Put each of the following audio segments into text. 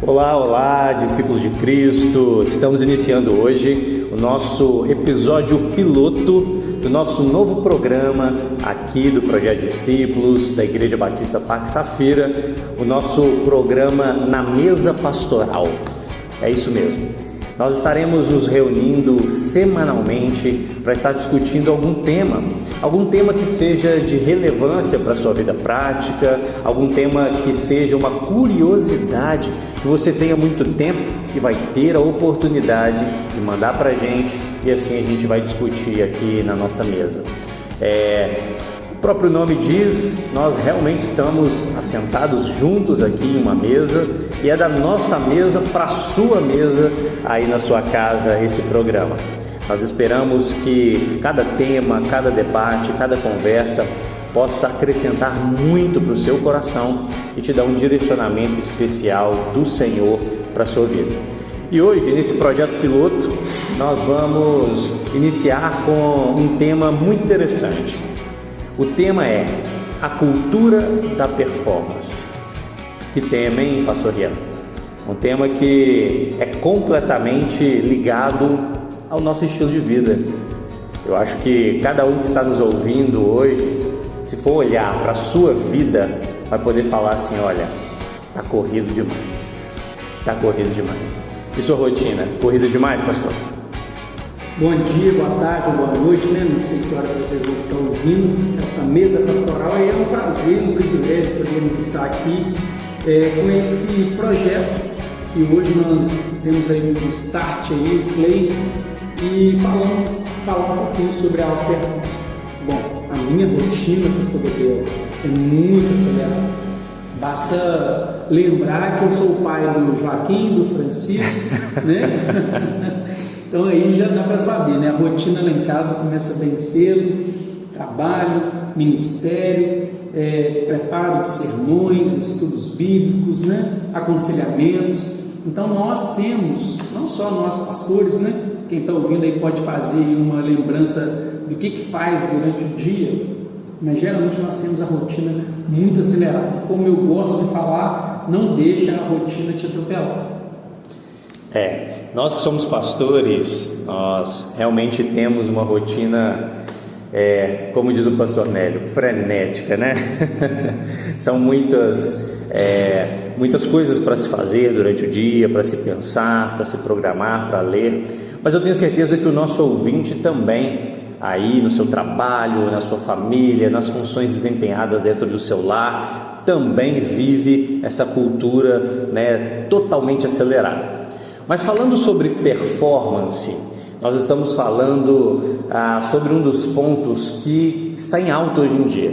Olá, olá, discípulos de Cristo! Estamos iniciando hoje o nosso episódio piloto do nosso novo programa aqui do Projeto Discípulos da Igreja Batista Parque Safira, o nosso programa Na Mesa Pastoral. É isso mesmo. Nós estaremos nos reunindo semanalmente para estar discutindo algum tema que seja de relevância para a sua vida prática, algum tema que seja uma curiosidade que você tenha muito tempo e vai ter a oportunidade de mandar para a gente e assim a gente vai discutir aqui na nossa mesa. O próprio nome diz, nós realmente estamos assentados juntos aqui em uma mesa e é da nossa mesa para a sua mesa aí na sua casa esse programa. Nós esperamos que cada tema, cada debate, cada conversa possa acrescentar muito para o seu coração e te dar um direcionamento especial do Senhor para a sua vida. E hoje, nesse projeto piloto, nós vamos iniciar com um tema muito interessante. O tema é a cultura da performance. Que tema, hein, pastor Rian? Um tema que é completamente ligado ao nosso estilo de vida. Eu acho que cada um que está nos ouvindo hoje, se for olhar para a sua vida, vai poder falar assim, olha, está corrido demais. Está corrido demais. E sua rotina? Corrida demais, pastor? Bom dia, boa tarde, boa noite, né? Não sei que hora vocês vão estar ouvindo essa mesa pastoral. É um prazer, um privilégio podermos estar aqui com esse projeto que hoje nós temos aí um start aí, um play, e falar um pouquinho sobre a alta performance. Bom, a minha rotina, pastor Gabriel, é muito acelerada. Basta lembrar que eu sou o pai do Joaquim, do Francisco, né? Então aí já dá para saber, né? A rotina lá em casa começa bem cedo, trabalho, ministério, preparo de sermões, estudos bíblicos, né? Aconselhamentos. Então nós temos, não só nós pastores, né? Quem está ouvindo aí pode fazer uma lembrança do que faz durante o dia, mas geralmente nós temos a rotina muito acelerada. Como eu gosto de falar, não deixa a rotina te atropelar. Nós que somos pastores, nós realmente temos uma rotina, como diz o pastor Nélio, frenética, né? São muitas coisas para se fazer durante o dia, para se pensar, para se programar, para ler, mas eu tenho certeza que o nosso ouvinte também, aí no seu trabalho, na sua família, nas funções desempenhadas dentro do seu lar, também vive essa cultura, né, totalmente acelerada. Mas falando sobre performance, nós estamos falando sobre um dos pontos que está em alta hoje em dia.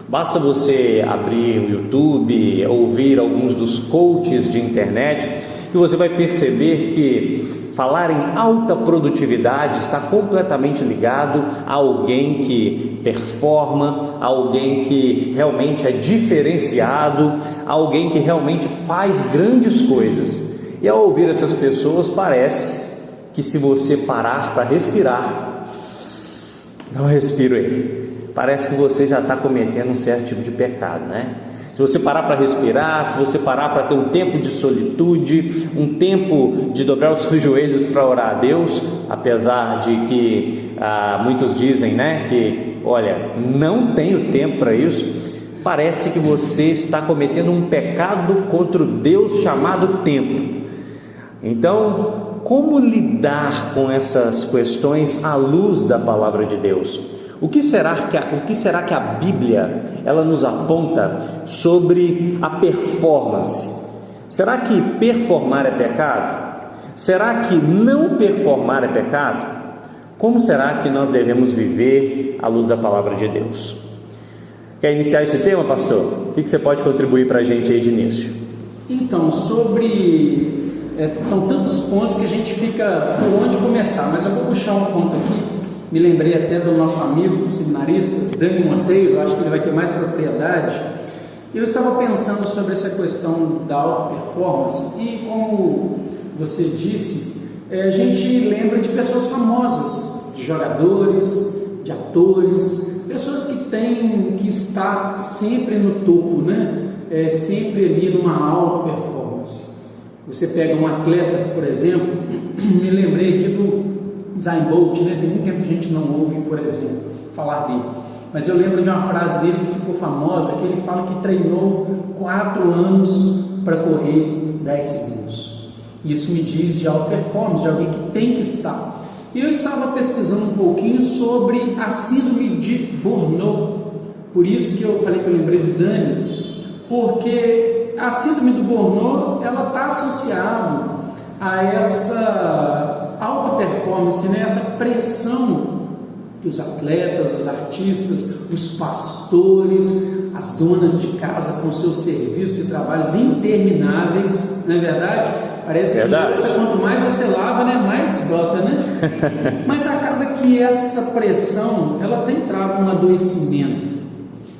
Basta você abrir o YouTube, ouvir alguns dos coaches de internet, e você vai perceber que falar em alta produtividade está completamente ligado a alguém que performa, a alguém que realmente é diferenciado, a alguém que realmente faz grandes coisas. E ao ouvir essas pessoas, parece que se você parar para respirar, não respiro aí, parece que você já está cometendo um certo tipo de pecado, né? Se você parar para respirar, se você parar para ter um tempo de solitude, um tempo de dobrar os seus joelhos para orar a Deus, apesar de que muitos dizem, né, que olha, não tenho tempo para isso, parece que você está cometendo um pecado contra o Deus chamado tempo. Então, como lidar com essas questões à luz da palavra de Deus? O que será que a Bíblia ela nos aponta sobre a performance? Será que performar é pecado? Será que não performar é pecado? Como será que nós devemos viver à luz da palavra de Deus? Quer iniciar esse tema, pastor? O que você pode contribuir para a gente aí de início? Então, são tantos pontos que a gente fica por onde começar, mas eu vou puxar um ponto aqui. Me lembrei até do nosso amigo seminarista, Dani Monteiro, acho que ele vai ter mais propriedade. Eu estava pensando sobre essa questão da alta performance e, como você disse, a gente lembra de pessoas famosas, de jogadores, de atores, pessoas que têm que estar sempre no topo, né? Sempre ali numa alta performance. Você pega um atleta, por exemplo, me lembrei aqui do Usain Bolt, né? Tem muito tempo que a gente não ouve, por exemplo, falar dele. Mas eu lembro de uma frase dele que ficou famosa, que ele fala que treinou 4 anos para correr 10 segundos. Isso me diz de alta performance, de alguém que tem que estar. E eu estava pesquisando um pouquinho sobre a síndrome de Burnout. Por isso que eu falei que eu lembrei do Dani, porque a síndrome do Burnout, ela está associada a essa alta performance, né? Essa pressão que os atletas, os artistas, os pastores, as donas de casa com seus serviços e trabalhos intermináveis, não é verdade? Parece que quanto mais você lava, né, mais brota, né? Mas acaba que essa pressão, ela tem trago um adoecimento.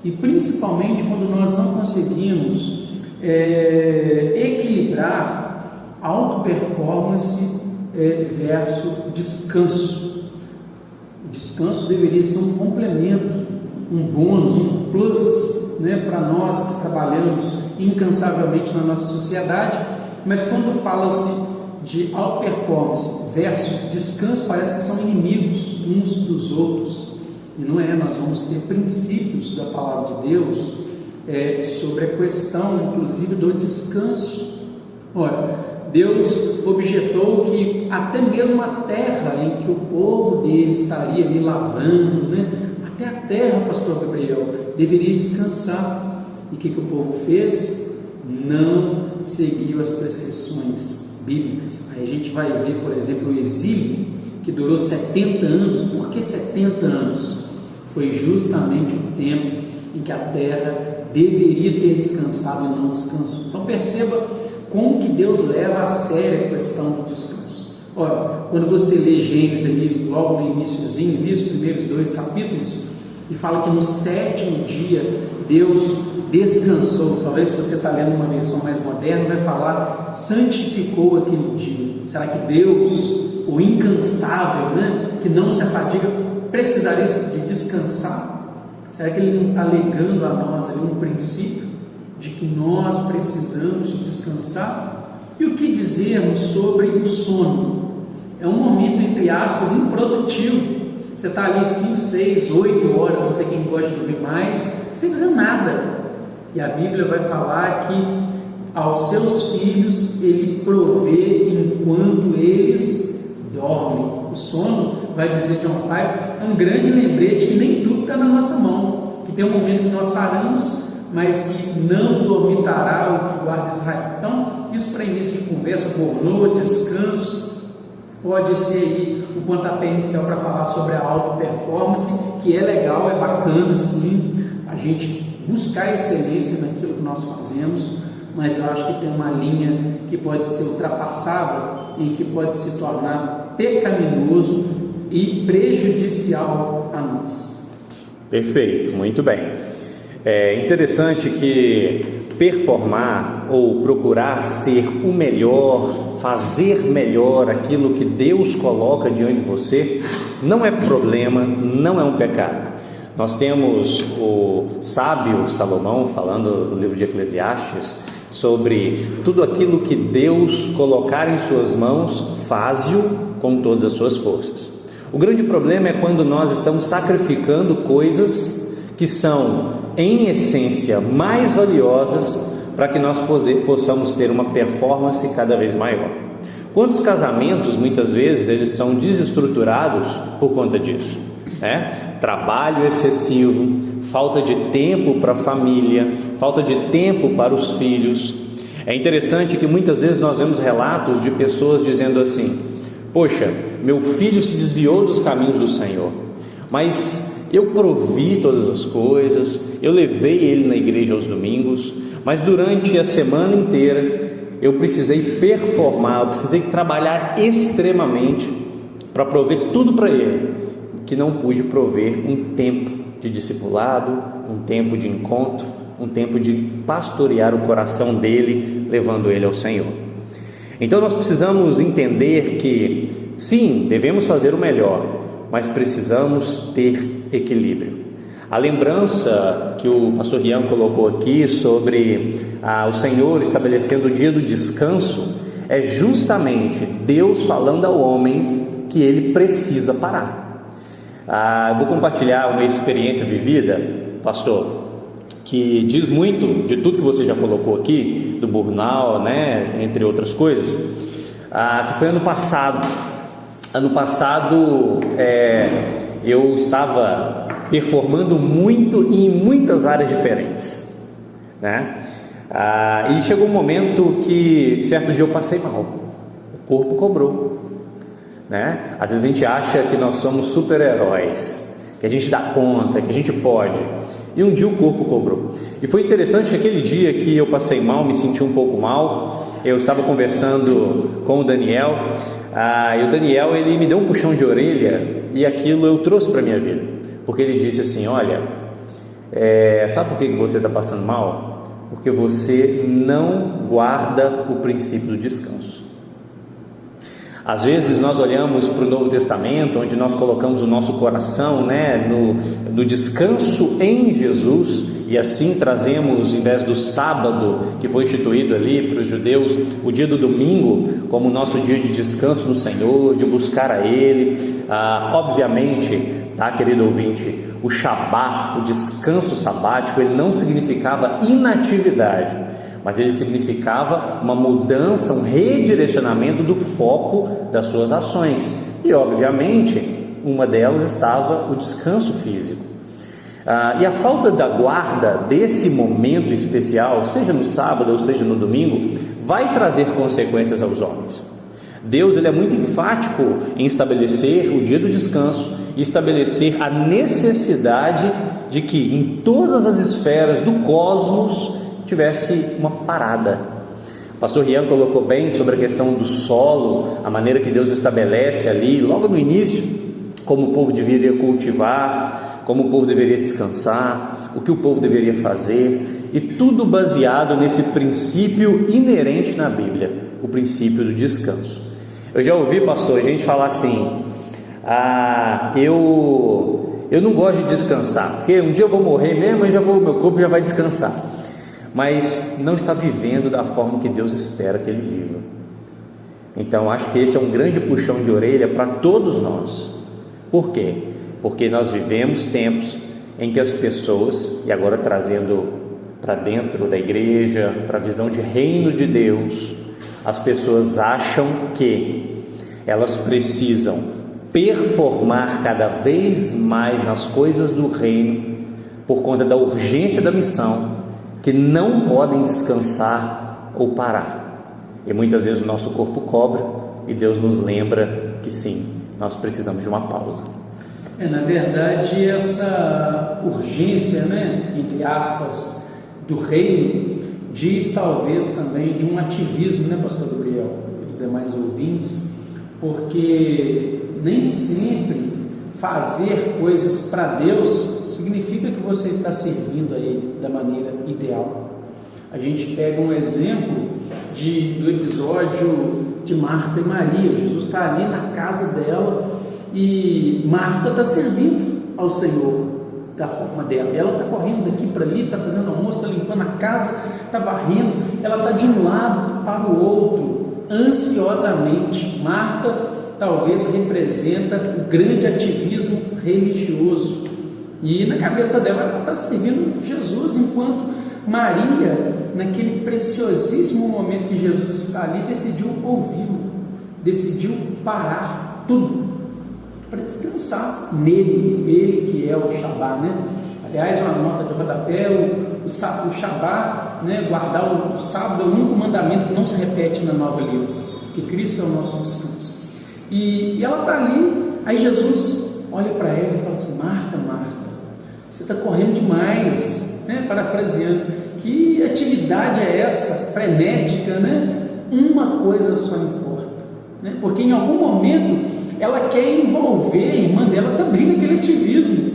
E principalmente quando nós não conseguimos equilibrar alta performance versus descanso. O descanso deveria ser um complemento, um bônus, um plus, né, para nós que trabalhamos incansavelmente na nossa sociedade. Mas quando fala-se de alta performance versus descanso, parece que são inimigos uns dos outros. E não é, nós vamos ter princípios da palavra de Deus sobre a questão, inclusive, do descanso. Ora, Deus objetou que até mesmo a terra em que o povo dele estaria ali lavrando, né? Até a terra, pastor Gabriel, deveria descansar. E o que o povo fez? Não seguiu as prescrições bíblicas. Aí a gente vai ver, por exemplo, o exílio, que durou 70 anos. Por que 70 anos? Foi justamente o tempo em que a terra deveria ter descansado e não descansou. Então perceba como que Deus leva a sério a questão do descanso. Ora, quando você lê Gênesis ali, logo no iniciozinho, ali os primeiros 2 capítulos, e fala que no 7º dia Deus descansou. Talvez se você está lendo uma versão mais moderna, vai falar santificou aquele dia. Será que Deus, o incansável, né, que não se afadiga, precisaria de descansar? Será que Ele não está legando a nós ali um princípio de que nós precisamos de descansar? E o que dizermos sobre o sono? É um momento, entre aspas, improdutivo. Você está ali 5, 6, 8 horas, não sei quem gosta de dormir mais, sem fazer nada. E a Bíblia vai falar que aos seus filhos Ele provê enquanto eles dormem. O sono, vai dizer John Piper, é um grande lembrete que nem tudo está na nossa mão, que tem um momento que nós paramos, mas que não dormitará o que guarda Israel. Então, isso para início de conversa, Burnout, descanso, pode ser aí o pontapé inicial para falar sobre a alta performance, que é legal, é bacana sim, a gente buscar excelência naquilo que nós fazemos, mas eu acho que tem uma linha que pode ser ultrapassada, em que pode se tornar pecaminoso e prejudicial a nós. Perfeito, muito bem. É interessante que performar ou procurar ser o melhor, fazer melhor aquilo que Deus coloca diante de você, não é problema, não é um pecado. Nós temos o sábio Salomão falando no livro de Eclesiastes sobre tudo aquilo que Deus colocar em suas mãos, faze-o com todas as suas forças. O grande problema é quando nós estamos sacrificando coisas que são, em essência, mais valiosas para que nós possamos ter uma performance cada vez maior. Quantos casamentos, muitas vezes, eles são desestruturados por conta disso? Trabalho excessivo, falta de tempo para a família, falta de tempo para os filhos. É interessante que muitas vezes nós vemos relatos de pessoas dizendo assim: poxa, meu filho se desviou dos caminhos do Senhor, mas eu provi todas as coisas, eu levei ele na igreja aos domingos, mas durante a semana inteira eu precisei performar, eu precisei trabalhar extremamente para prover tudo para ele, que não pude prover um tempo de discipulado, um tempo de encontro, um tempo de pastorear o coração dele, levando ele ao Senhor. Então nós precisamos entender que sim, devemos fazer o melhor, mas precisamos ter equilíbrio. A lembrança que o pastor Rian colocou aqui sobre o Senhor estabelecendo o dia do descanso é justamente Deus falando ao homem que ele precisa parar. Eu vou compartilhar uma experiência vivida, pastor, que diz muito de tudo que você já colocou aqui, do burnout, né, entre outras coisas, que foi ano passado. Ano passado eu estava performando muito em muitas áreas diferentes, né? E chegou um momento que certo dia eu passei mal, o corpo cobrou, né? Às vezes a gente acha que nós somos super-heróis, que a gente dá conta, que a gente pode, e um dia o corpo cobrou. E foi interessante que aquele dia que eu passei mal, me senti um pouco mal, eu estava conversando com o Daniel, e o Daniel, ele me deu um puxão de orelha, e aquilo eu trouxe para a minha vida, porque ele disse assim: olha, sabe por que você está passando mal? Porque você não guarda o princípio do descanso. Às vezes nós olhamos para o Novo Testamento, onde nós colocamos o nosso coração, né, no descanso em Jesus, e assim trazemos, em vez do sábado, que foi instituído ali para os judeus, o dia do domingo, como o nosso dia de descanso no Senhor, de buscar a Ele. Obviamente, tá, querido ouvinte, o Shabá, o descanso sabático, ele não significava inatividade, mas ele significava uma mudança, um redirecionamento do foco das suas ações, e obviamente uma delas estava o descanso físico. E a falta da guarda desse momento especial, seja no sábado ou seja no domingo, vai trazer consequências aos homens. Deus, ele é muito enfático em estabelecer o dia do descanso e estabelecer a necessidade de que em todas as esferas do cosmos tivesse uma parada. O pastor Rian colocou bem sobre a questão do solo, a maneira que Deus estabelece ali, logo no início, como o povo deveria cultivar, como o povo deveria descansar, o que o povo deveria fazer, e tudo baseado nesse princípio inerente na Bíblia, o princípio do descanso. Eu já ouvi, pastor, a gente falar assim: eu não gosto de descansar, porque um dia eu vou morrer mesmo, meu corpo já vai descansar. Mas não está vivendo da forma que Deus espera que ele viva. Então acho que esse é um grande puxão de orelha para todos nós. Por quê? Porque nós vivemos tempos em que as pessoas, e agora trazendo para dentro da igreja, para a visão de reino de Deus, as pessoas acham que elas precisam performar cada vez mais nas coisas do reino, por conta da urgência da missão, que não podem descansar ou parar. E muitas vezes o nosso corpo cobra, e Deus nos lembra que sim, nós precisamos de uma pausa. Na verdade, essa urgência, né, entre aspas, do reino, diz talvez também de um ativismo, né, pastor Gabriel, e os demais ouvintes, porque nem sempre fazer coisas para Deus significa que você está servindo a Ele da maneira ideal. A gente pega um exemplo do episódio de Marta e Maria. Jesus está ali na casa dela e Marta está servindo ao Senhor da forma dela. Ela está correndo daqui para ali, está fazendo almoço, está limpando a casa, está varrendo. Ela está de um lado para o outro, ansiosamente. Marta talvez representa o grande ativismo religioso, e na cabeça dela ela está servindo Jesus, enquanto Maria, naquele preciosíssimo momento que Jesus está ali, decidiu ouvi-lo, decidiu parar tudo para descansar nele, ele que é o Shabá, né? Aliás, uma nota de rodapé, o Shabá, né? Guardar o sábado é o único mandamento que não se repete na nova aliança, que Cristo é o nosso descanso. E ela está ali, aí Jesus olha para ela e fala assim: Marta, Marta, você está correndo demais, né? Parafraseando, que atividade é essa, frenética, né? Uma coisa só importa, né? Porque em algum momento ela quer envolver a irmã dela também naquele ativismo.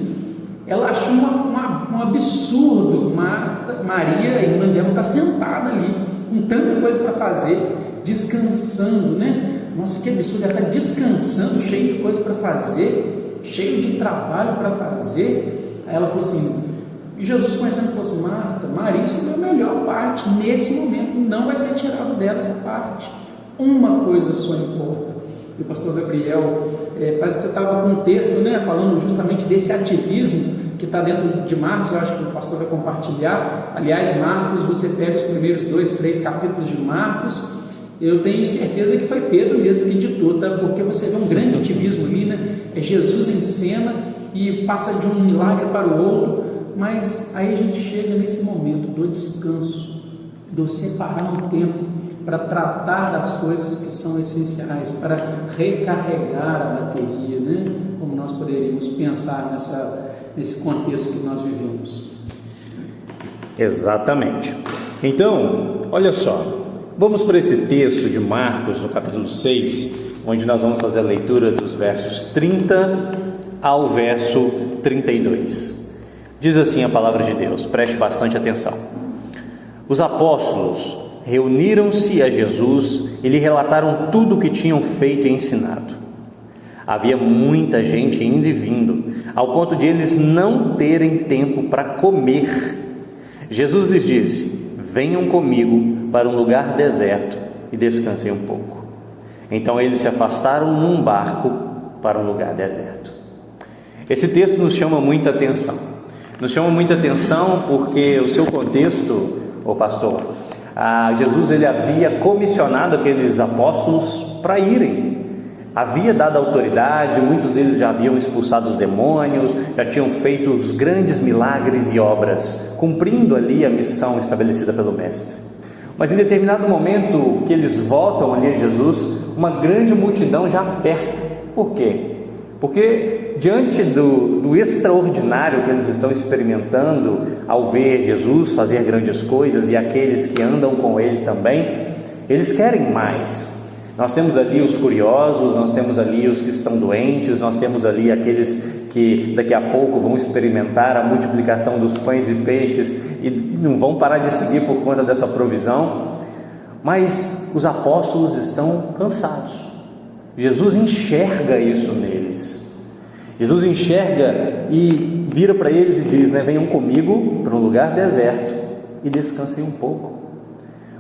Ela achou um absurdo. Maria, a irmã dela, está sentada ali, com tanta coisa para fazer, descansando, né? Nossa, que absurdo, ela está descansando, cheio de coisa para fazer, cheio de trabalho para fazer. Aí ela falou assim, e Jesus conhecendo falou assim: Marta, Maria escolheu a melhor parte, nesse momento não vai ser tirado dela essa parte, uma coisa só importa. E o pastor Gabriel, parece que você estava com um texto, né, falando justamente desse ativismo que está dentro de Marcos. Eu acho que o pastor vai compartilhar. Aliás, Marcos, você pega os primeiros 2, 3 capítulos de Marcos, eu tenho certeza que foi Pedro mesmo que ditou, tá? Porque você vê um grande ativismo ali, né? É Jesus em cena e passa de um milagre para o outro, mas aí a gente chega nesse momento do descanso, do separar um tempo para tratar das coisas que são essenciais, para recarregar a bateria, né? Como nós poderíamos pensar nesse contexto que nós vivemos. Exatamente. Então, olha só, vamos para esse texto de Marcos, no capítulo 6, onde nós vamos fazer a leitura dos versos 30 ao verso 32. Diz assim a palavra de Deus, preste bastante atenção. Os apóstolos reuniram-se a Jesus e lhe relataram tudo o que tinham feito e ensinado. Havia muita gente indo e vindo, ao ponto de eles não terem tempo para comer. Jesus lhes disse: venham comigo para um lugar deserto e descansem um pouco. Então eles se afastaram num barco para um lugar deserto. Esse texto nos chama muita atenção. Nos chama muita atenção porque o seu contexto, pastor, Jesus ele havia comissionado aqueles apóstolos para irem. Havia dado autoridade, muitos deles já haviam expulsado os demônios, já tinham feito os grandes milagres e obras, cumprindo ali a missão estabelecida pelo Mestre. Mas em determinado momento que eles voltam ali a Jesus, uma grande multidão já aperta. Por quê? Porque diante do extraordinário que eles estão experimentando ao ver Jesus fazer grandes coisas e aqueles que andam com ele também, eles querem mais. Nós temos ali os curiosos, nós temos ali os que estão doentes, nós temos ali aqueles que daqui a pouco vão experimentar a multiplicação dos pães e peixes e não vão parar de seguir por conta dessa provisão. Mas os apóstolos estão cansados. Jesus enxerga isso neles. Jesus enxerga e vira para eles e diz, venham comigo para um lugar deserto e descansem um pouco.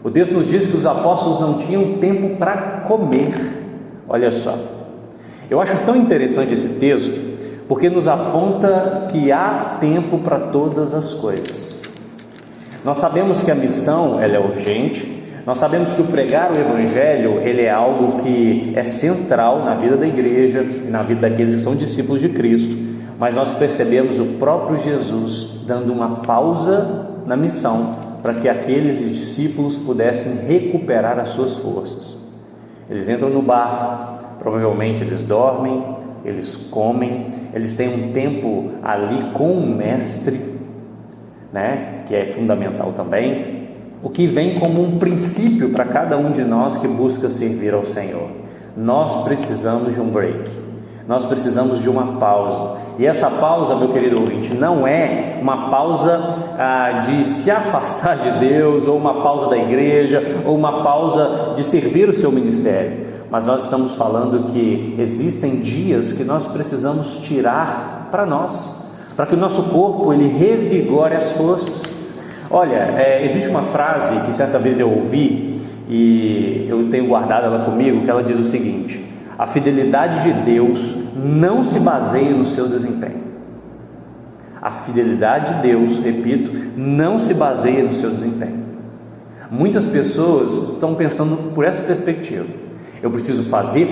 O texto nos diz que os apóstolos não tinham tempo para comer. Olha só, eu acho tão interessante esse texto, porque nos aponta que há tempo para todas as coisas. Nós sabemos que a missão ela é urgente, nós sabemos que o pregar o Evangelho ele é algo que é central na vida da igreja e na vida daqueles que são discípulos de Cristo, mas nós percebemos o próprio Jesus dando uma pausa na missão para que aqueles discípulos pudessem recuperar as suas forças. Eles entram no barco, provavelmente eles dormem, eles comem, eles têm um tempo ali com o Mestre, que é fundamental também, o que vem como um princípio para cada um de nós que busca servir ao Senhor. Nós precisamos de um break, nós precisamos de uma pausa, e essa pausa, meu querido ouvinte, não é uma pausa de se afastar de Deus, ou uma pausa da igreja, ou uma pausa de servir o seu ministério, mas nós estamos falando que existem dias que nós precisamos tirar para nós, para que o nosso corpo ele revigore as forças. Olha, existe uma frase que certa vez eu ouvi e eu tenho guardado ela comigo, que ela diz o seguinte: a fidelidade de Deus não se baseia no seu desempenho. A fidelidade de Deus, repito, não se baseia no seu desempenho. Muitas pessoas estão pensando por essa perspectiva: eu preciso fazer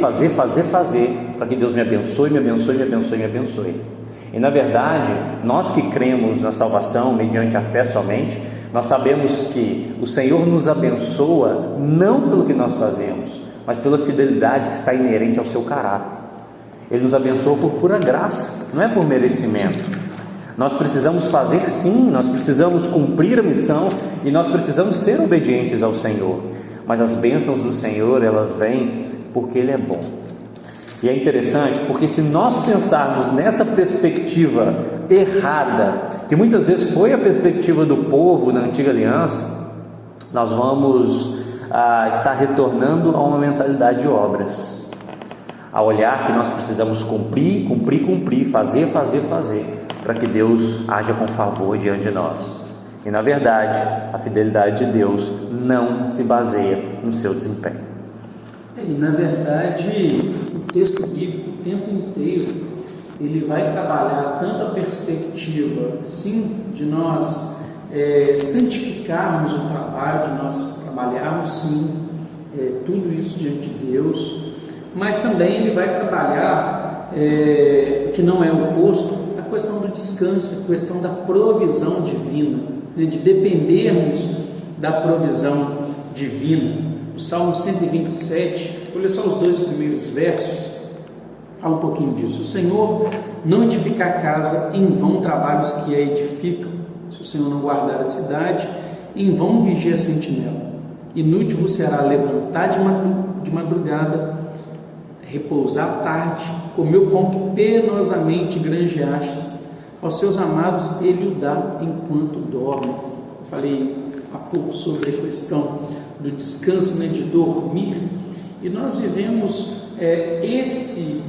para que Deus me abençoe, me abençoe, me abençoe, me abençoe. E na verdade, nós que cremos na salvação mediante a fé somente, nós sabemos que o Senhor nos abençoa não pelo que nós fazemos, mas pela fidelidade que está inerente ao seu caráter. Ele nos abençoa por pura graça, não é por merecimento. Nós precisamos fazer sim, nós precisamos cumprir a missão e nós precisamos ser obedientes ao Senhor, mas as bênçãos do Senhor, elas vêm porque Ele é bom. E é interessante porque se nós pensarmos nessa perspectiva errada, que muitas vezes foi a perspectiva do povo na antiga aliança, nós vamos estar retornando a uma mentalidade de obras, a olhar que nós precisamos cumprir, fazer, para que Deus haja com favor diante de nós. E na verdade, a fidelidade de Deus não se baseia no seu desempenho. E, na verdade, o texto bíblico, o tempo inteiro, ele vai trabalhar tanto a perspectiva, sim, de nós santificarmos o trabalho, de nós trabalharmos, sim, tudo isso diante de Deus, mas também ele vai trabalhar, que não é oposto, a questão do descanso, a questão da provisão divina, né, de dependermos da provisão divina. O Salmo 127, olha só os 2 primeiros versos, fala um pouquinho disso. O Senhor não edifica a casa, em vão trabalham os que a edificam. Se o Senhor não guardar a cidade, em vão vigia a sentinela. Inútil vos será levantar de madrugada, repousar à tarde, comer o pão que penosamente granjeastes. Aos seus amados ele o dá enquanto dorme. Eu falei há pouco sobre a questão do descanso, né, de dormir, e nós vivemos esse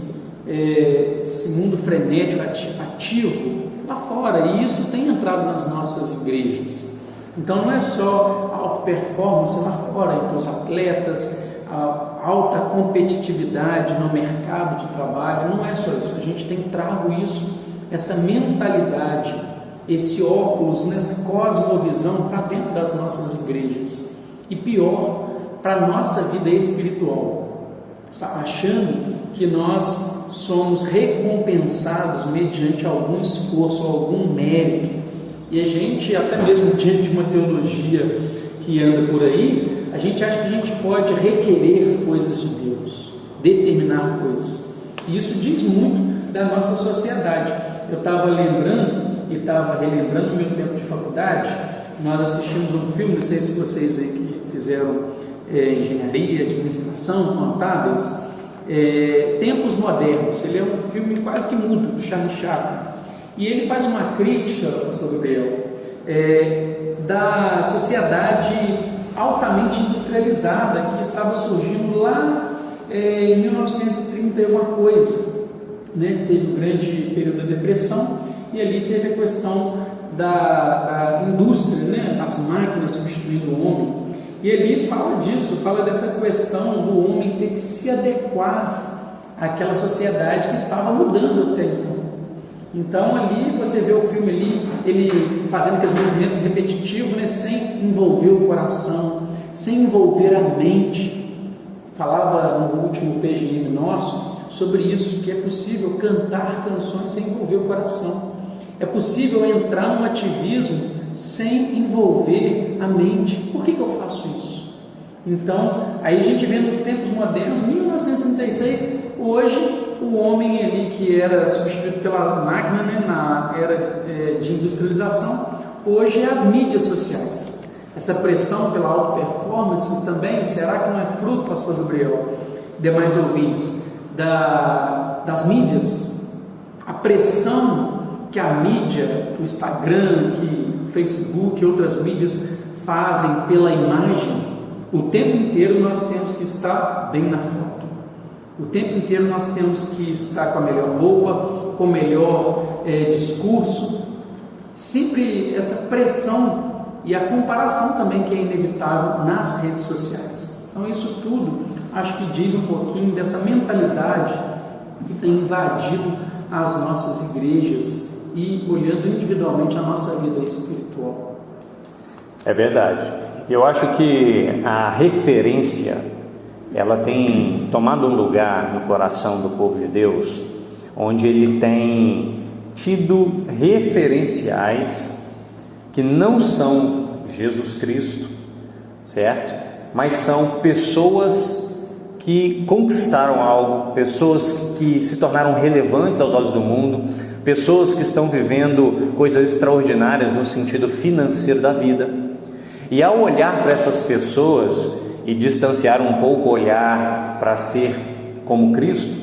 mundo frenético, ativo lá fora, e isso tem entrado nas nossas igrejas. Então não é só a alta performance lá fora, então os atletas, a alta competitividade no mercado de trabalho, não é só isso. A gente tem trago isso, essa mentalidade, esse óculos, nessa cosmovisão para dentro das nossas igrejas, e pior, para a nossa vida espiritual, achando que nós somos recompensados mediante algum esforço, algum mérito, e a gente, até mesmo diante de uma teologia que anda por aí, a gente acha que a gente pode requerer coisas de Deus, determinar coisas, e isso diz muito da nossa sociedade. Eu estava lembrando e estava relembrando o meu tempo de faculdade. Nós assistimos um filme, não sei se vocês aí que fizeram engenharia, administração, contábeis, Tempos Modernos. Ele é um filme quase que mudo, do Charlie Chaplin, e ele faz uma crítica, pastor Gabriel, da sociedade altamente industrializada que estava surgindo lá em 1930 e uma coisa, né? Teve um grande período da depressão, e ali teve a questão da indústria, né? As máquinas substituindo o homem, e ele fala disso, fala dessa questão do homem ter que se adequar àquela sociedade que estava mudando até então. Então ali você vê o filme ali, ele fazendo aqueles movimentos repetitivos, né? Sem envolver o coração, sem envolver a mente. Falava no último PGM nosso sobre isso, que é possível cantar canções sem envolver o coração, é possível entrar num ativismo sem envolver a mente. Por que eu faço isso? Então, aí a gente vê no Tempos Modernos, 1936, hoje o homem ali que era substituído pela máquina, né, na era de industrialização, hoje é as mídias sociais. Essa pressão pela alta performance também, será que não é fruto, pastor Gabriel, demais ouvintes, das mídias? A pressão que a mídia, que o Instagram, que o Facebook e outras mídias fazem pela imagem, o tempo inteiro nós temos que estar bem na foto, o tempo inteiro nós temos que estar com a melhor roupa, com o melhor discurso, sempre essa pressão e a comparação também que é inevitável nas redes sociais. Então isso tudo acho que diz um pouquinho dessa mentalidade que tem invadido as nossas igrejas e olhando individualmente a nossa vida espiritual. É verdade. Eu acho que a referência, ela tem tomado um lugar no coração do povo de Deus, onde ele tem tido referenciais que não são Jesus Cristo, certo? Mas são pessoas que conquistaram algo, pessoas que se tornaram relevantes aos olhos do mundo, pessoas que estão vivendo coisas extraordinárias no sentido financeiro da vida. E ao olhar para essas pessoas e distanciar um pouco o olhar para ser como Cristo,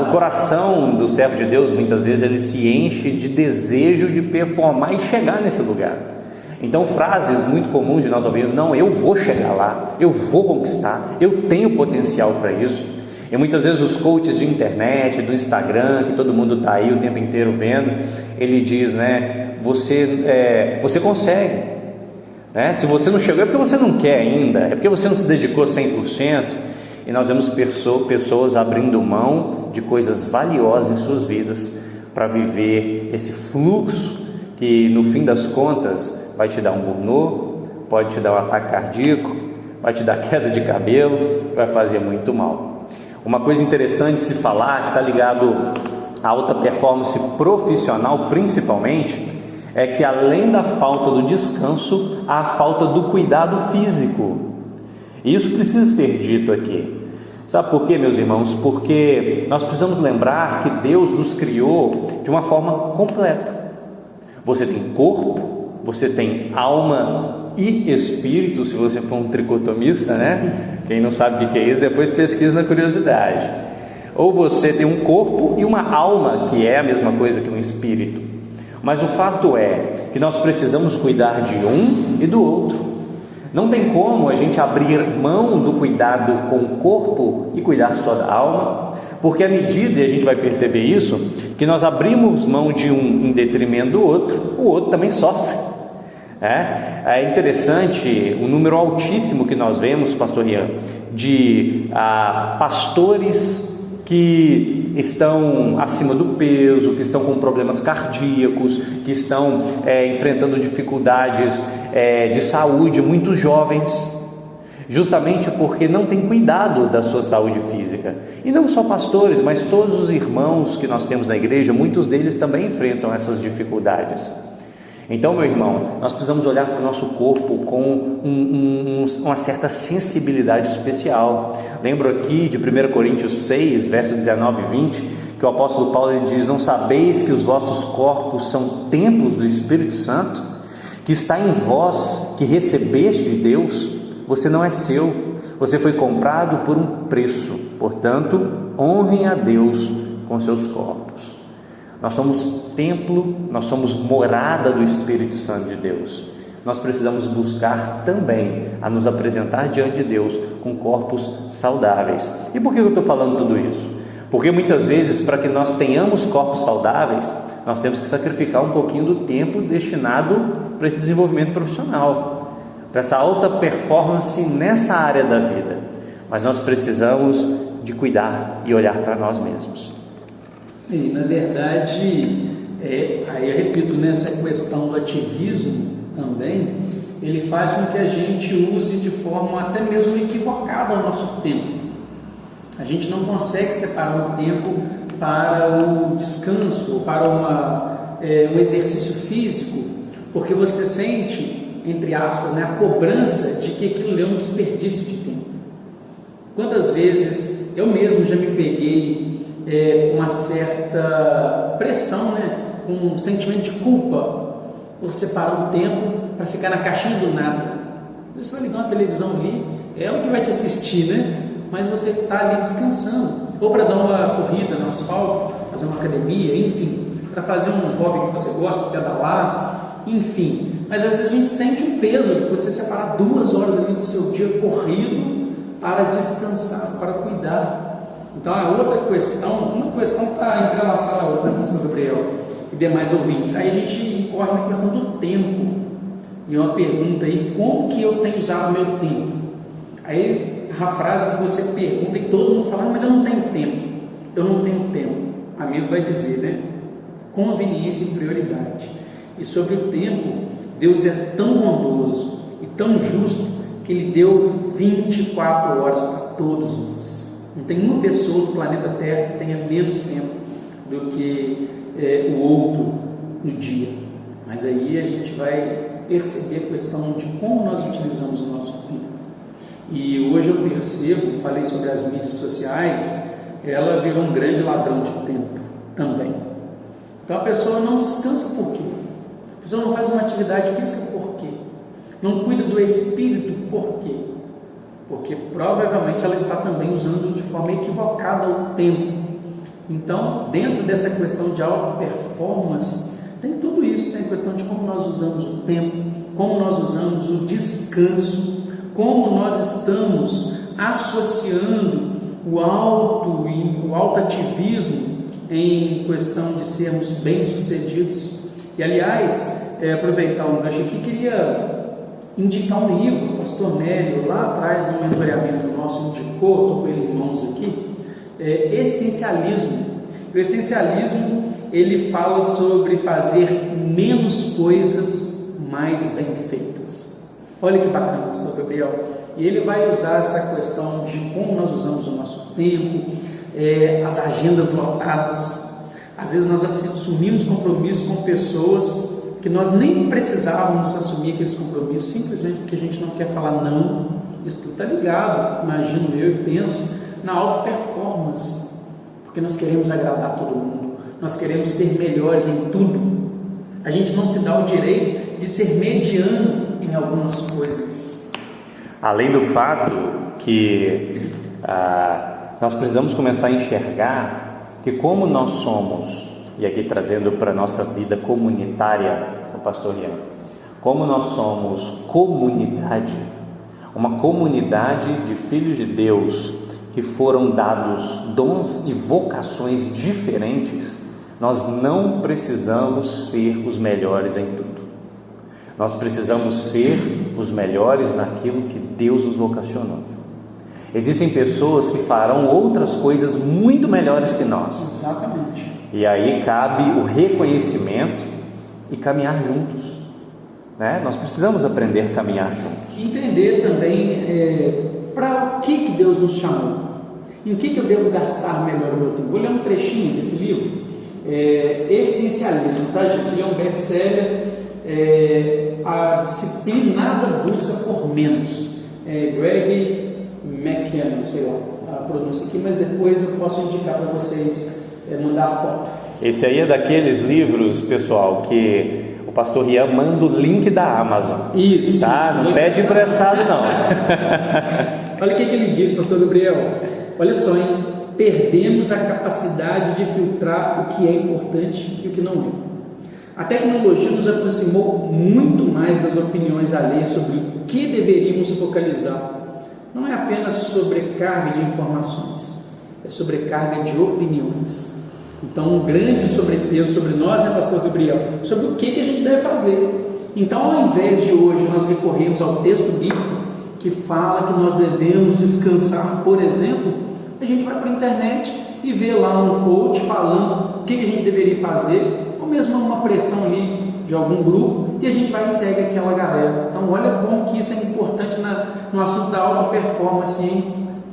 o coração do servo de Deus muitas vezes ele se enche de desejo de performar e chegar nesse lugar. Então frases muito comuns de nós ouvirmos: não, eu vou chegar lá, eu vou conquistar, eu tenho potencial para isso. E muitas vezes os coaches de internet, do Instagram, que todo mundo está aí o tempo inteiro vendo, ele diz, né, você consegue, né? Se você não chegou é porque você não quer ainda, é porque você não se dedicou 100%. e nós vemos pessoas abrindo mão de coisas valiosas em suas vidas para viver esse fluxo que no fim das contas vai te dar um burnout, pode te dar um ataque cardíaco, vai te dar queda de cabelo, vai fazer muito mal. Uma coisa interessante de se falar, que está ligado à alta performance profissional principalmente, é que além da falta do descanso, há a falta do cuidado físico. E isso precisa ser dito aqui. Sabe por quê, meus irmãos? Porque nós precisamos lembrar que Deus nos criou de uma forma completa. Você tem corpo, você tem alma e espírito, se você for um tricotomista, né? Quem não sabe o que é isso, depois pesquisa na curiosidade. Ou você tem um corpo e uma alma, que é a mesma coisa que um espírito. Mas o fato é que nós precisamos cuidar de um e do outro. Não tem como a gente abrir mão do cuidado com o corpo e cuidar só da alma, porque à medida, e a gente vai perceber isso, que nós abrimos mão de um em detrimento do outro, o outro também sofre. É interessante o número altíssimo que nós vemos, pastor Ian, de pastores que estão acima do peso, que estão com problemas cardíacos, que estão enfrentando dificuldades de saúde, muitos jovens, justamente porque não tem cuidado da sua saúde física. E não só pastores, mas todos os irmãos que nós temos na igreja, muitos deles também enfrentam essas dificuldades. Então, meu irmão, nós precisamos olhar para o nosso corpo com uma certa sensibilidade especial. Lembro aqui de 1 Coríntios 6, verso 19 e 20, que o apóstolo Paulo ele diz: não sabeis que os vossos corpos são templos do Espírito Santo, que está em vós, que recebeste de Deus? Você não é seu, você foi comprado por um preço. Portanto, honrem a Deus com seus corpos. Nós somos templo, nós somos morada do Espírito Santo de Deus. Nós precisamos buscar também a nos apresentar diante de Deus com corpos saudáveis. E por que eu estou falando tudo isso? Porque muitas vezes, para que nós tenhamos corpos saudáveis, nós temos que sacrificar um pouquinho do tempo destinado para esse desenvolvimento profissional, para essa alta performance nessa área da vida. Mas nós precisamos de cuidar e olhar para nós mesmos. E na verdade, aí eu repito, nessa questão do ativismo também, ele faz com que a gente use de forma até mesmo equivocada o nosso tempo. A gente não consegue separar um tempo para o descanso, para um exercício físico, porque você sente, entre aspas, a cobrança de que aquilo é um desperdício de tempo. Quantas vezes eu mesmo já me peguei com uma certa pressão, com um sentimento de culpa por separar um tempo para ficar na caixinha do nada. Você vai ligar uma televisão ali, é ela que vai te assistir, mas você está ali descansando, ou para dar uma corrida no asfalto, fazer uma academia, enfim, para fazer um hobby que você gosta, pedalar, enfim. Mas às vezes a gente sente um peso de você separar 2 horas ali do seu dia corrido para descansar, para cuidar. Então a outra questão, uma questão está entrelaçada à outra, pastor Gabriel e demais ouvintes. Aí a gente incorre na questão do tempo. E uma pergunta aí: como que eu tenho usado o meu tempo? Aí a frase que você pergunta e todo mundo fala: mas eu não tenho tempo. Eu não tenho tempo. Amigo vai dizer, conveniência e prioridade. E sobre o tempo, Deus é tão bondoso e tão justo que Ele deu 24 horas para todos nós. Não tem uma pessoa do planeta Terra que tenha menos tempo do que o outro no dia. Mas aí a gente vai perceber a questão de como nós utilizamos o nosso tempo. E hoje eu percebo, falei sobre as mídias sociais, ela virou um grande ladrão de tempo também. Então a pessoa não descansa por quê? A pessoa não faz uma atividade física por quê? Não cuida do espírito por quê? Porque provavelmente ela está também usando de forma equivocada o tempo. Então, dentro dessa questão de alta performance, tem tudo isso, tem a questão de como nós usamos o tempo, como nós usamos o descanso, como nós estamos associando o autoativismo em questão de sermos bem-sucedidos. E aliás, aproveitar um gancho aqui, queria indicar um livro. O pastor Nélio, lá atrás, no mentoreamento nosso, indicou, estou com ele em mãos aqui, Essencialismo. O essencialismo, ele fala sobre fazer menos coisas mais bem feitas. Olha que bacana, pastor Gabriel. E ele vai usar essa questão de como nós usamos o nosso tempo, as agendas lotadas. Às vezes nós assumimos compromissos com pessoas que nós nem precisávamos assumir aqueles compromissos, simplesmente porque a gente não quer falar não. Isso tudo está ligado, imagino eu e penso, na alta performance, porque nós queremos agradar todo mundo, nós queremos ser melhores em tudo. A gente não se dá o direito de ser mediano em algumas coisas. Além do fato que nós precisamos começar a enxergar que, como nós somos, e aqui trazendo para a nossa vida comunitária, o pastor Ian, como nós somos comunidade, uma comunidade de filhos de Deus que foram dados dons e vocações diferentes, nós não precisamos ser os melhores em tudo. Nós precisamos ser os melhores naquilo que Deus nos vocacionou. Existem pessoas que farão outras coisas muito melhores que nós. Exatamente. E aí cabe o reconhecimento e caminhar juntos, né? Nós precisamos aprender a caminhar juntos. Entender também para o que Deus nos chamou. Em que eu devo gastar melhor o meu tempo? Vou ler um trechinho desse livro. Essencialismo, tá, gente? Ele é um best-seller. A disciplina nada busca por menos. Greg McKenna, não sei lá a pronúncia aqui, mas depois eu posso indicar para vocês, mandar a foto. Esse aí é daqueles livros, pessoal, que o pastor Rian manda o link da Amazon. Isso. Tá? Não pede emprestado, não. Olha o que ele diz, pastor Gabriel. Olha só, hein? Perdemos a capacidade de filtrar o que é importante e o que não é. A tecnologia nos aproximou muito mais das opiniões alheias sobre o que deveríamos focalizar. Não é apenas sobrecarga de informações, é sobrecarga de opiniões. Então, um grande sobrepeso sobre nós, né, pastor Gabriel? Sobre o que a gente deve fazer. Então, ao invés de hoje nós recorrermos ao texto bíblico que fala que nós devemos descansar, por exemplo, a gente vai para a internet e vê lá um coach falando o que a gente deveria fazer, ou mesmo uma pressão ali de algum grupo, e a gente vai e segue aquela galera. Então olha como que isso é importante no assunto da alta performance, hein?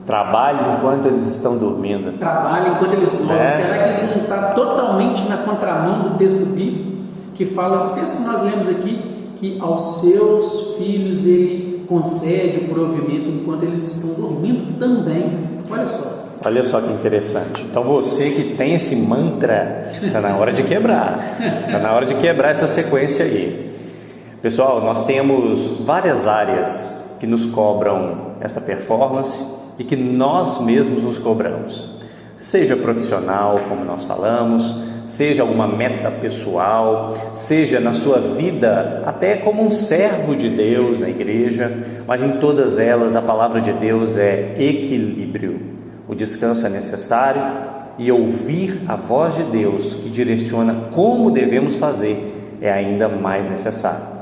Trabalhe enquanto eles estão dormindo. Trabalhe enquanto eles dormem. Será que isso não está totalmente na contramão do texto bíblico, que fala, o texto que nós lemos aqui, que aos seus filhos ele concede o provimento enquanto eles estão dormindo também. Olha só. Olha só que interessante. Então você que tem esse mantra, está na hora de quebrar. Está na hora de quebrar essa sequência aí. Pessoal, nós temos várias áreas que nos cobram essa performance e que nós mesmos nos cobramos. Seja profissional, como nós falamos, seja alguma meta pessoal, seja na sua vida até como um servo de Deus na igreja, mas em todas elas a palavra de Deus é equilíbrio. O descanso é necessário e ouvir a voz de Deus que direciona como devemos fazer é ainda mais necessário.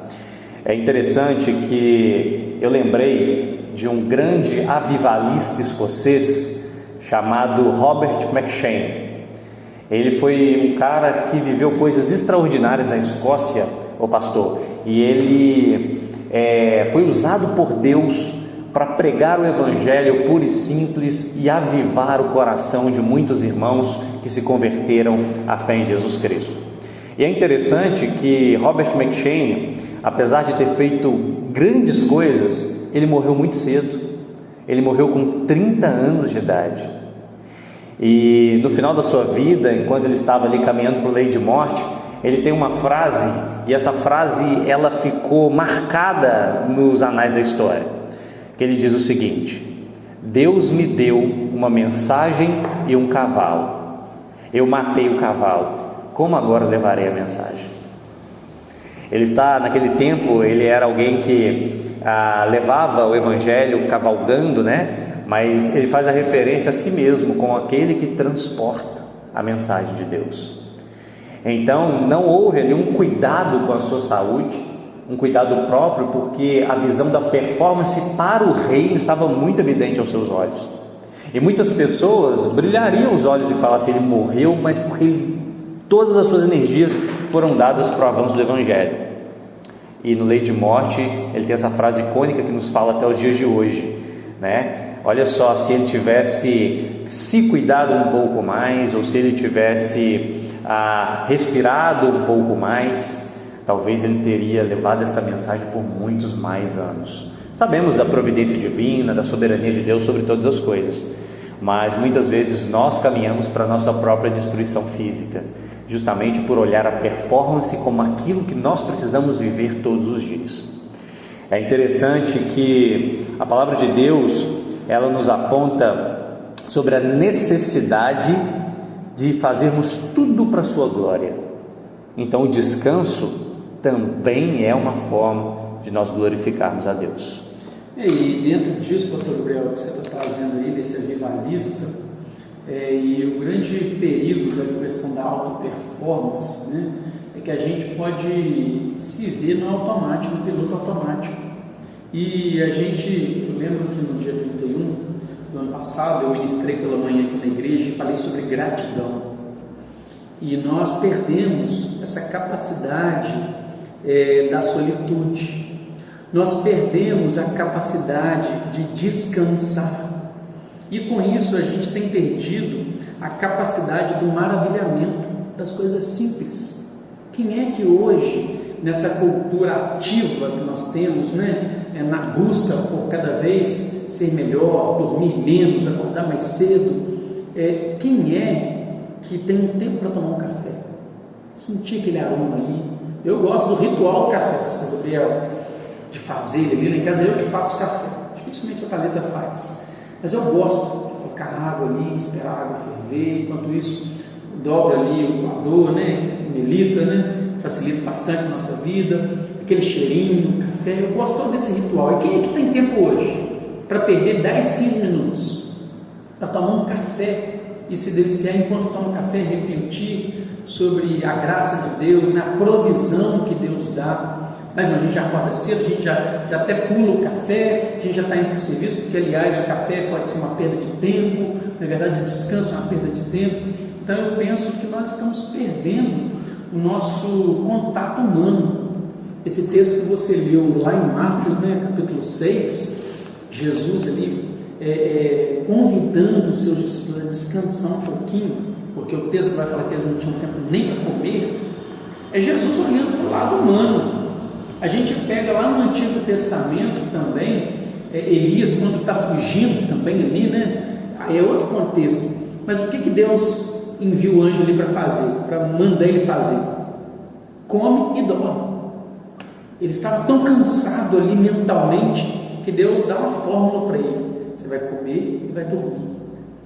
É interessante que eu lembrei de um grande avivalista escocês chamado Robert McCheyne. Ele foi um cara que viveu coisas extraordinárias na Escócia, o pastor, e ele foi usado por Deus para pregar o evangelho puro e simples e avivar o coração de muitos irmãos que se converteram à fé em Jesus Cristo. E é interessante que Robert McCheyne, apesar de ter feito grandes coisas, ele morreu muito cedo. Ele morreu com 30 anos de idade. E no final da sua vida, enquanto ele estava ali caminhando para o leito de morte, ele tem uma frase, e essa frase ela ficou marcada nos anais da história. Que ele diz o seguinte: Deus me deu uma mensagem e um cavalo. Eu matei o cavalo. Como agora levarei a mensagem? Ele está, naquele tempo, ele era alguém que levava o evangelho cavalgando, né? Mas ele faz a referência a si mesmo como aquele que transporta a mensagem de Deus. Então não houve ali um cuidado com a sua saúde, um cuidado próprio, porque a visão da performance para o reino estava muito evidente aos seus olhos. E muitas pessoas brilhariam os olhos e falassem: ele morreu, mas porque todas as suas energias foram dadas para o avanço do Evangelho. E no Lei de Morte, ele tem essa frase icônica que nos fala até os dias de hoje, né? Olha só, se ele tivesse se cuidado um pouco mais, ou se ele tivesse respirado um pouco mais, talvez ele teria levado essa mensagem por muitos mais anos. Sabemos da providência divina, da soberania de Deus sobre todas as coisas, mas muitas vezes nós caminhamos para a nossa própria destruição física, justamente por olhar a performance como aquilo que nós precisamos viver todos os dias. É interessante que a palavra de Deus, ela nos aponta sobre a necessidade de fazermos tudo para a sua glória. Então o descanso também é uma forma de nós glorificarmos a Deus. E dentro disso, pastor Gabriel, que você está trazendo aí, desse avivalista, e o grande perigo da questão da auto-performance, né, é que a gente pode se ver no automático, no piloto automático. E eu lembro que no dia 31 do ano passado, eu ministrei pela manhã aqui na igreja e falei sobre gratidão. E nós perdemos essa capacidade da solitude. Nós perdemos a capacidade de descansar. E com isso a gente tem perdido a capacidade do maravilhamento das coisas simples. Quem é que hoje, nessa cultura ativa que nós temos, né, na busca por cada vez ser melhor, dormir menos, acordar mais cedo, quem é que tem um tempo para tomar um café? Sentir aquele aroma ali. Eu gosto do ritual do café, pastor Gabriel, de fazer ali. Lá em casa eu que faço café, dificilmente a Thalita faz, mas eu gosto de colocar água ali, esperar a água ferver, enquanto isso dobra ali o coador, né, que melita, né, facilita bastante a nossa vida, aquele cheirinho, café. Eu gosto todo desse ritual. E quem é que tem tempo hoje para perder 10, 15 minutos para tomar um café e se deliciar enquanto toma um café, refletir sobre a graça de Deus, né, a provisão que Deus dá? Mas não, a gente já acorda cedo, a gente já até pula o café, a gente já está indo para o serviço, porque aliás o café pode ser uma perda de tempo, na verdade o descanso é uma perda de tempo. Então eu penso que nós estamos perdendo o nosso contato humano. Esse texto que você leu lá em Marcos, né, capítulo 6, Jesus ali convidando os seus discípulos a descansar um pouquinho, porque o texto vai falar que eles não tinham tempo nem para comer. É Jesus olhando para o lado humano. A gente pega lá no Antigo Testamento também, Elias quando está fugindo também ali, né? Aí é outro contexto. Mas o que Deus envia o anjo ali para fazer? Para mandar ele fazer? Come e dorme. Ele estava tão cansado ali mentalmente que Deus dá uma fórmula para ele: você vai comer e vai dormir,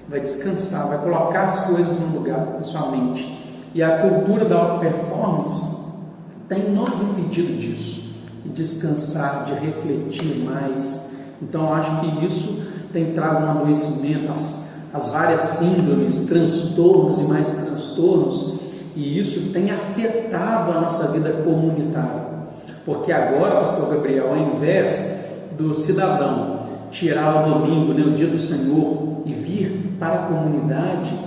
vai descansar, vai colocar as coisas no lugar na sua mente. E a cultura da auto-performance tem nos impedido disso, de descansar, de refletir mais. Então eu acho que isso tem trago um adoecimento, as várias síndromes, transtornos e mais transtornos, e isso tem afetado a nossa vida comunitária. Porque agora, pastor Gabriel, ao invés do cidadão tirar o domingo, né, o dia do Senhor, e vir para a comunidade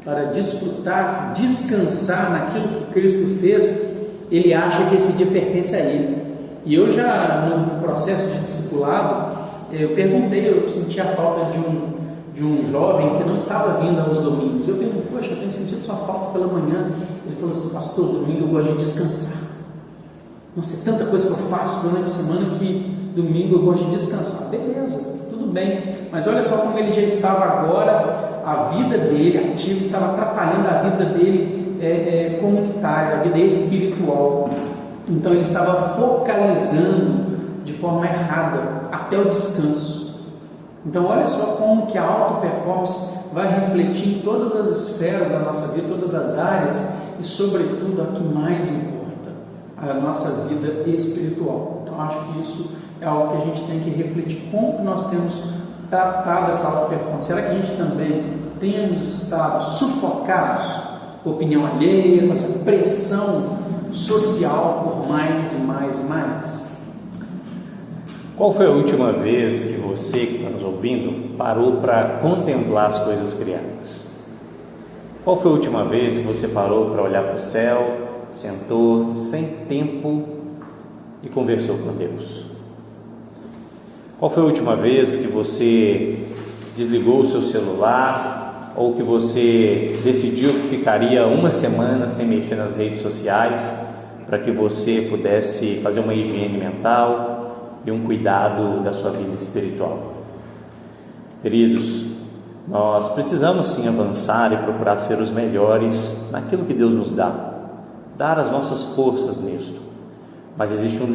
para desfrutar, descansar naquilo que Cristo fez, ele acha que esse dia pertence a ele. E eu já, no processo de discipulado, eu perguntei, eu senti a falta de um jovem que não estava vindo aos domingos. Eu perguntei: poxa, eu tenho sentido sua falta pela manhã. Ele falou assim: pastor, domingo eu gosto de descansar. Nossa, é tanta coisa que eu faço durante a semana que domingo eu gosto de descansar. Beleza, tudo bem. Mas olha só como ele já estava agora, a vida dele ativa estava atrapalhando a vida dele comunitária, a vida espiritual. Então ele estava focalizando de forma errada até o descanso. Então olha só como que a auto-performance vai refletir em todas as esferas da nossa vida, todas as áreas, e sobretudo a que mais importa, a nossa vida espiritual. Então acho que isso é algo que a gente tem que refletir, como que nós temos tratado essa auto-performance. Será que a gente também temos estado sufocados com a opinião alheia, com essa pressão social por mais e mais e mais. Qual foi a última vez que você que está nos ouvindo parou para contemplar as coisas criadas? Qual foi a última vez que você parou para olhar para o céu, sentou sem tempo e conversou com Deus? Qual foi a última vez que você desligou o seu celular ou que você decidiu que ficaria uma semana sem mexer nas redes sociais para que você pudesse fazer uma higiene mental e um cuidado da sua vida espiritual? Queridos, nós precisamos sim avançar e procurar ser os melhores naquilo que Deus nos dá, dar as nossas forças nisto, mas existe um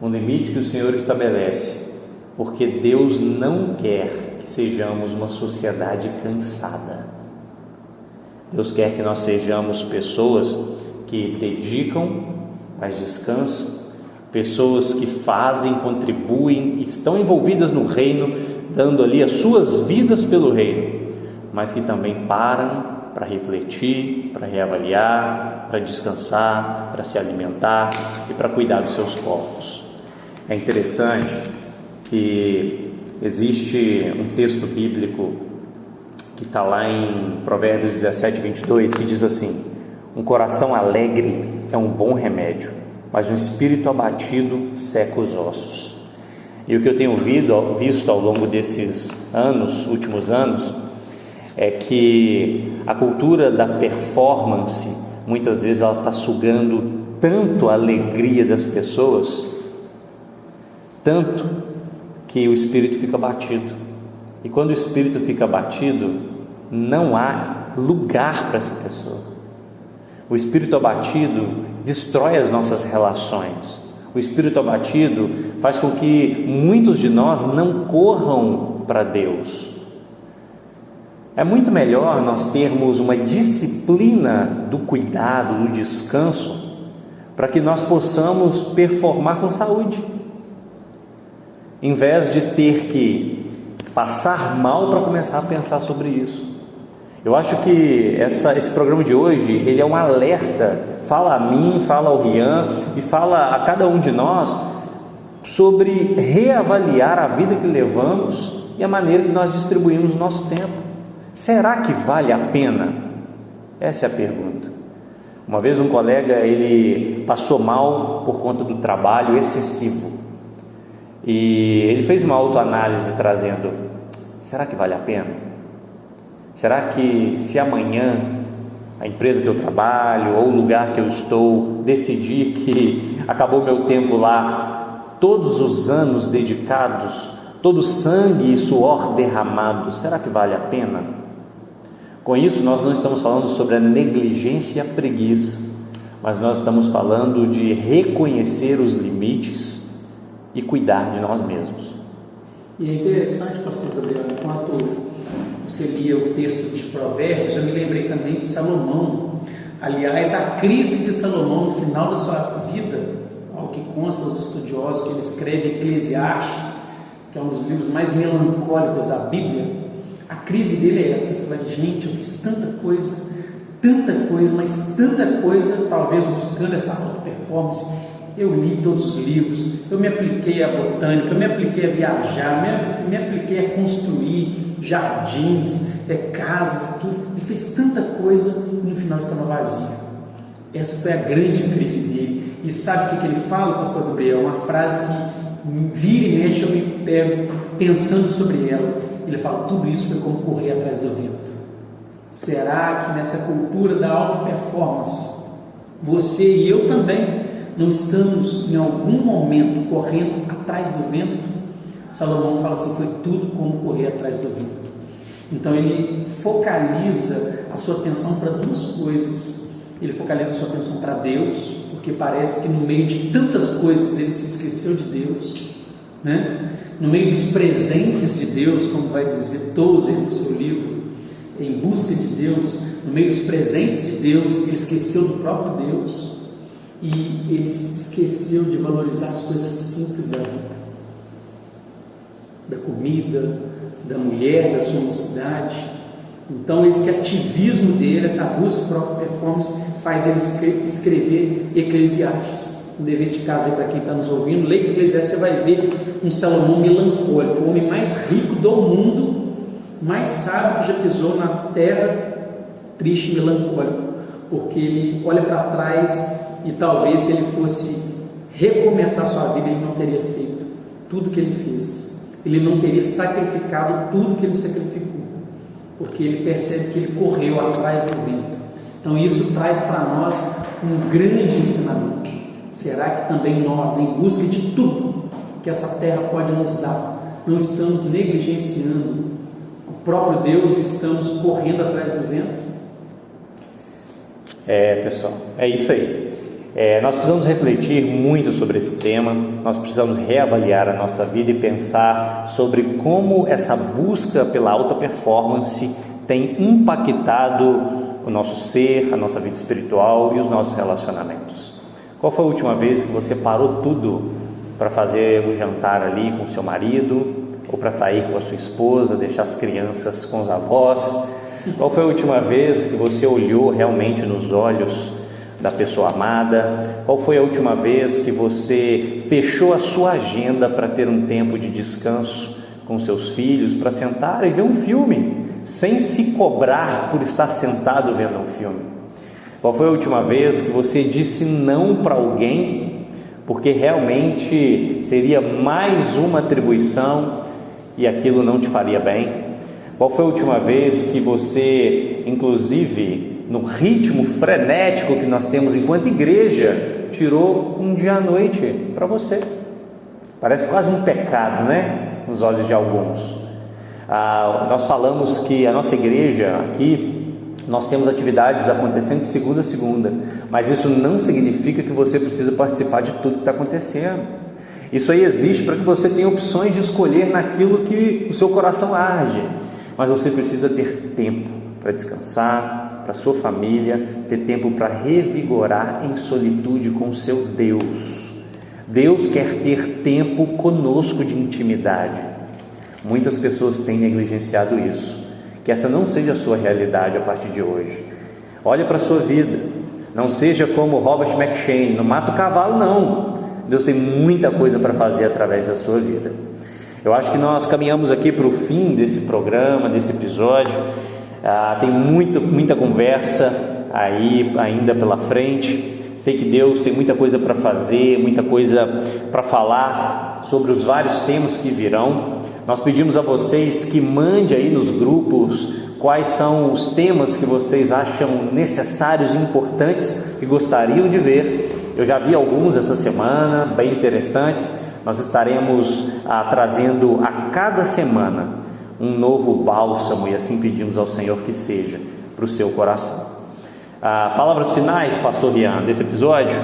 limite que o Senhor estabelece, porque Deus não quer que sejamos uma sociedade cansada. Deus quer que nós sejamos pessoas que dedicam, mas descansam, pessoas que fazem, contribuem, estão envolvidas no reino, dando ali as suas vidas pelo reino, mas que também param para refletir, para reavaliar, para descansar, para se alimentar e para cuidar dos seus corpos. É interessante que existe um texto bíblico que está lá em Provérbios 17, 22, que diz assim: um coração alegre é um bom remédio, mas um espírito abatido seca os ossos. E o que eu tenho visto ao longo desses últimos anos, é que a cultura da performance, muitas vezes ela está sugando tanto a alegria das pessoas, tanto que o espírito fica abatido. E quando o espírito fica abatido, não há lugar para essa pessoa. O espírito abatido destrói as nossas relações. O espírito abatido faz com que muitos de nós não corram para Deus. É muito melhor nós termos uma disciplina do cuidado, do descanso, para que nós possamos performar com saúde, em vez de ter que passar mal para começar a pensar sobre isso. Eu acho que esse programa de hoje, ele é um alerta, fala a mim, fala ao Rian e fala a cada um de nós sobre reavaliar a vida que levamos e a maneira que nós distribuímos o nosso tempo. Será que vale a pena? Essa é a pergunta. Uma vez um colega, ele passou mal por conta do trabalho excessivo e ele fez uma autoanálise trazendo: será que vale a pena? Será que se amanhã a empresa que eu trabalho ou o lugar que eu estou decidir que acabou meu tempo lá, todos os anos dedicados, todo o sangue e suor derramado, será que vale a pena? Com isso nós não estamos falando sobre a negligência e a preguiça, mas nós estamos falando de reconhecer os limites e cuidar de nós mesmos. E é interessante, pastor Gabriel, enquanto você lia o texto de Provérbios, eu me lembrei também de Salomão. Aliás, a crise de Salomão no final da sua vida, ao que consta os estudiosos, que ele escreve Eclesiastes, que é um dos livros mais melancólicos da Bíblia. A crise dele é essa: ele fala, gente, eu fiz tanta coisa, mas tanta coisa, talvez buscando essa alta performance. Eu li todos os livros, eu me apliquei à botânica, eu me apliquei a viajar, me apliquei a construir jardins, casas, tudo. Ele fez tanta coisa e no final estava vazio. Essa foi a grande crise dele. E sabe o que ele fala, pastor Gabriel? Uma frase que vira e mexe eu me pego pensando sobre ela. Ele fala: tudo isso foi como correr atrás do vento. Será que nessa cultura da alta performance, você e eu também não estamos em algum momento correndo atrás do vento? Salomão fala assim: foi tudo como correr atrás do vento. Então ele focaliza a sua atenção para duas coisas. Ele focaliza a sua atenção para Deus, porque parece que no meio de tantas coisas ele se esqueceu de Deus, né? No meio dos presentes de Deus, como vai dizer Tozer no seu livro Em Busca de Deus, no meio dos presentes de Deus, ele esqueceu do próprio Deus. E ele se esqueceu de valorizar as coisas simples da vida, da comida, da mulher, da sua mocidade, Então esse ativismo dele, essa busca por própria performance, faz ele escrever Eclesiastes. Um dever de casa aí para quem está nos ouvindo, leia Eclesiastes, você vai ver um Salomão melancólico, o homem mais rico do mundo, mais sábio que já pisou na terra, triste e melancólico, porque ele olha para trás e talvez se ele fosse recomeçar sua vida, ele não teria feito tudo que ele fez, ele não teria sacrificado tudo que ele sacrificou, porque ele percebe que ele correu atrás do vento. Então isso traz para nós um grande ensinamento. Será que também nós, em busca de tudo que essa terra pode nos dar, não estamos negligenciando o próprio Deus e estamos correndo atrás do vento? Pessoal, é isso aí. Nós precisamos refletir muito sobre esse tema, nós precisamos reavaliar a nossa vida e pensar sobre como essa busca pela alta performance tem impactado o nosso ser, a nossa vida espiritual e os nossos relacionamentos. Qual foi a última vez que você parou tudo para fazer um jantar ali com o seu marido, ou para sair com a sua esposa, deixar as crianças com os avós? Qual foi a última vez que você olhou realmente nos olhos da pessoa amada? Qual foi a última vez que você fechou a sua agenda para ter um tempo de descanso com seus filhos, para sentar e ver um filme, sem se cobrar por estar sentado vendo um filme? Qual foi a última vez que você disse não para alguém, porque realmente seria mais uma atribuição e aquilo não te faria bem? Qual foi a última vez que você, inclusive no ritmo frenético que nós temos enquanto igreja, tirou um dia à noite para você? Parece quase um pecado, né? Nos olhos de alguns. Nós falamos que a nossa igreja aqui, nós temos atividades acontecendo de segunda a segunda, mas isso não significa que você precisa participar de tudo que está acontecendo. Isso aí existe para que você tenha opções de escolher naquilo que o seu coração arde, mas você precisa ter tempo para descansar, para sua família, ter tempo para revigorar em solitude com o seu Deus. Deus quer ter tempo conosco de intimidade. Muitas pessoas têm negligenciado isso. Que essa não seja a sua realidade a partir de hoje. Olha para a sua vida, não seja como Robert McShane, não mata o cavalo não. Deus tem muita coisa para fazer através da sua vida. Eu acho que nós caminhamos aqui para o fim desse programa, desse episódio. Tem muita conversa aí ainda pela frente. Sei que Deus tem muita coisa para fazer, muita coisa para falar sobre os vários temas que virão. Nós pedimos a vocês que mande aí nos grupos quais são os temas que vocês acham necessários e importantes que gostariam de ver. Eu já vi alguns essa semana, bem interessantes. Nós estaremos trazendo a cada semana um novo bálsamo e assim pedimos ao Senhor que seja para o seu coração. Palavras finais, pastor Rian, desse episódio?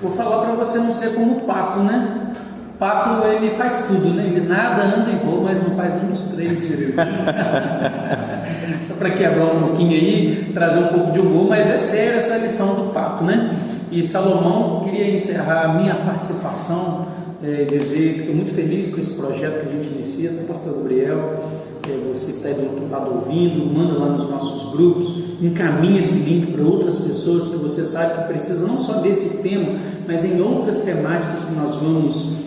Vou falar para você não ser como o pato, né? O pato, ele faz tudo, né? Ele nada, anda e voa, mas não faz nenhum dos três direito. Só para quebrar um pouquinho aí, trazer um pouco de humor, mas é sério essa lição do pato, né? E Salomão, queria encerrar a minha participação, dizer que estou muito feliz com esse projeto que a gente inicia, com o pastor Gabriel. Você que está aí do outro lado ouvindo, manda lá nos nossos grupos, encaminha esse link para outras pessoas que você sabe que precisam não só desse tema, mas em outras temáticas que nós vamos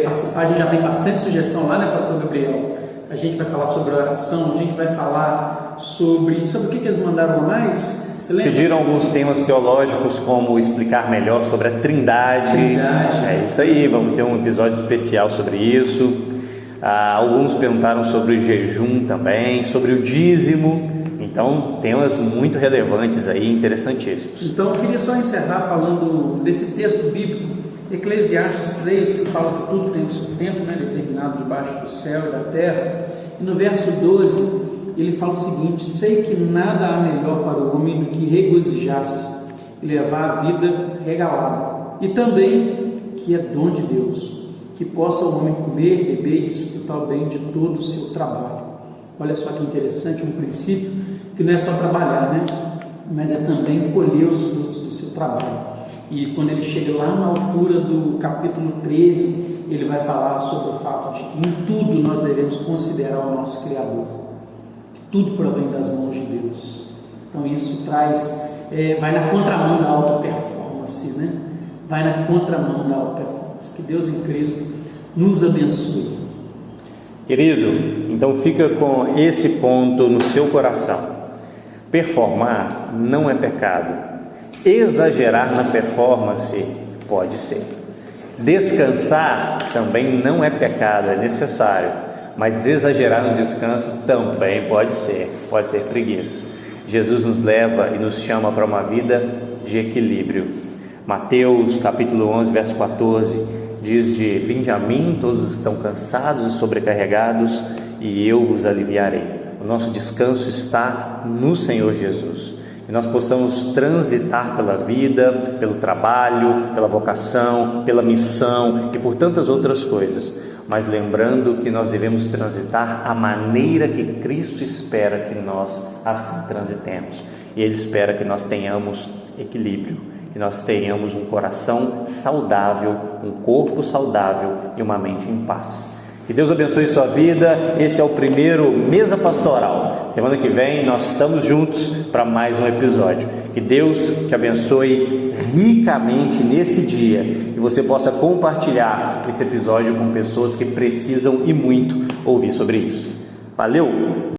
participar. A gente já tem bastante sugestão lá, né, pastor Gabriel? A gente vai falar sobre oração, a gente vai falar sobre o que eles mandaram lá mais? Você lembra? Pediram alguns temas teológicos, como explicar melhor sobre a Trindade. É isso aí, vamos ter um episódio especial sobre isso. Alguns perguntaram sobre o jejum também, sobre o dízimo. Então, temas muito relevantes aí, interessantíssimos. Então, eu queria só encerrar falando desse texto bíblico, Eclesiastes 3, que fala que tudo tem o seu tempo, né, determinado debaixo do céu e da terra. E no verso 12, ele fala o seguinte: sei que nada há melhor para o homem do que regozijar-se e levar a vida regalada, e também que é dom de Deus, que possa o homem comer, beber e desfrutar o bem de todo o seu trabalho. Olha só que interessante, um princípio que não é só trabalhar, né? Mas é também colher os frutos do seu trabalho. E quando ele chega lá na altura do capítulo 13, ele vai falar sobre o fato de que em tudo nós devemos considerar o nosso Criador. tudo provém das mãos de Deus. Então isso vai na contramão da alta performance, né? Vai na contramão da alta performance. Que Deus em Cristo nos abençoe. Querido, então fica com esse ponto no seu coração. Performar não é pecado. Exagerar na performance pode ser. Descansar também não é pecado, é necessário. Mas exagerar no descanso também pode ser preguiça. Jesus nos leva e nos chama para uma vida de equilíbrio. Mateus capítulo 11, verso 14, diz de: vinde a mim, todos estão cansados e sobrecarregados, e eu vos aliviarei. O nosso descanso está no Senhor Jesus. Que nós possamos transitar pela vida, pelo trabalho, pela vocação, pela missão e por tantas outras coisas, mas lembrando que nós devemos transitar a maneira que Cristo espera que nós assim transitemos. E Ele espera que nós tenhamos equilíbrio, que nós tenhamos um coração saudável, um corpo saudável e uma mente em paz. Que Deus abençoe sua vida. Esse é o primeiro Mesa Pastoral. Semana que vem nós estamos juntos para mais um episódio. Que Deus te abençoe ricamente nesse dia e você possa compartilhar esse episódio com pessoas que precisam e muito ouvir sobre isso. Valeu!